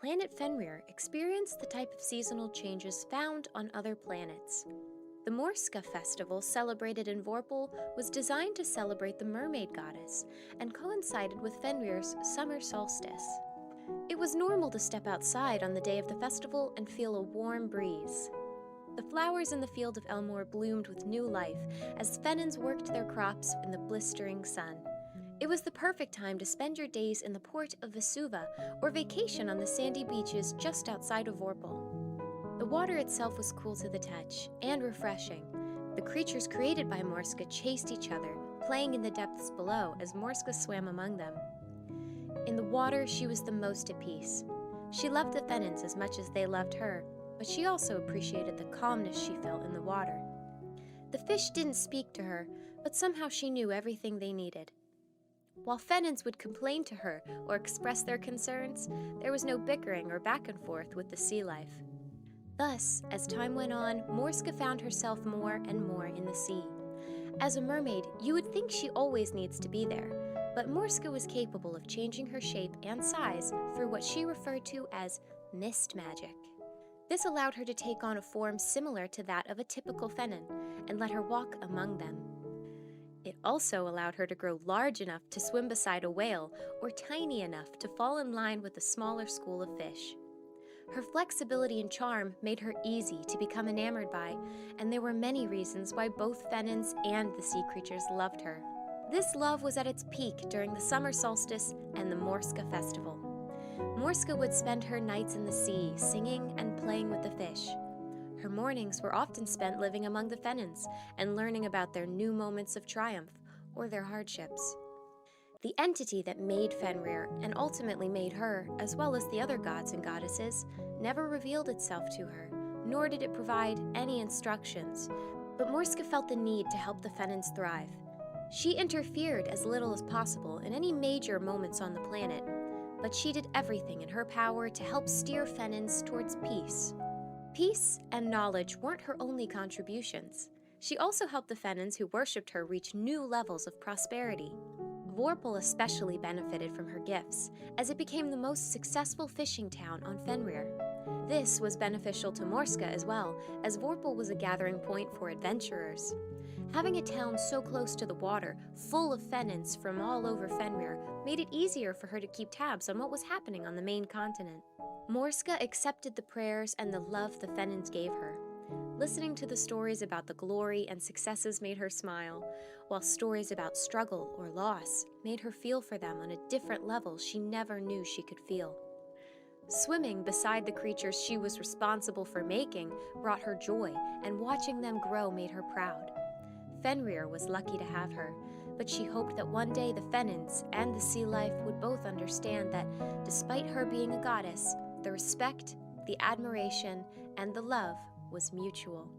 planet Fenrir experienced the type of seasonal changes found on other planets. The Morska festival celebrated in Vorpal was designed to celebrate the mermaid goddess and coincided with Fenrir's summer solstice. It was normal to step outside on the day of the festival and feel a warm breeze. The flowers in the field of Elmore bloomed with new life as Fenins worked their crops in the blistering sun. It was the perfect time to spend your days in the port of Vesuva or vacation on the sandy beaches just outside of Vorpal. The water itself was cool to the touch and refreshing. The creatures created by Morska chased each other, playing in the depths below as Morska swam among them. In the water, she was the most at peace. She loved the Fenins as much as they loved her, but she also appreciated the calmness she felt in the water. The fish didn't speak to her, but somehow she knew everything they needed. While Fenins would complain to her or express their concerns, there was no bickering or back and forth with the sea life. Thus, as time went on, Morska found herself more and more in the sea. As a mermaid, you would think she always needs to be there, but Morska was capable of changing her shape and size through what she referred to as mist magic. This allowed her to take on a form similar to that of a typical Fenin and let her walk among them. It also allowed her to grow large enough to swim beside a whale or tiny enough to fall in line with a smaller school of fish. Her flexibility and charm made her easy to become enamored by, and there were many reasons why both Fenins and the sea creatures loved her. This love was at its peak during the summer solstice and the Morska festival. Morska would spend her nights in the sea, singing and playing with the fish. Her mornings were often spent living among the Fenins and learning about their new moments of triumph or their hardships. The entity that made Fenrir and ultimately made her, as well as the other gods and goddesses, never revealed itself to her, nor did it provide any instructions. But Morska felt the need to help the Fenins thrive. She interfered as little as possible in any major moments on the planet, but she did everything in her power to help steer Fenins towards peace. Peace and knowledge weren't her only contributions. She also helped the Fenins who worshipped her reach new levels of prosperity. Vorpal especially benefited from her gifts, as it became the most successful fishing town on Fenrir. This was beneficial to Morska as well, as Vorpal was a gathering point for adventurers. Having a town so close to the water, full of Fenins from all over Fenrir, made it easier for her to keep tabs on what was happening on the main continent. Morska accepted the prayers and the love the Fenins gave her. Listening to the stories about the glory and successes made her smile, while stories about struggle or loss made her feel for them on a different level she never knew she could feel. Swimming beside the creatures she was responsible for making brought her joy, and watching them grow made her proud. Fenrir was lucky to have her, but she hoped that one day the Fenins and the sea life would both understand that, despite her being a goddess, the respect, the admiration, and the love was mutual.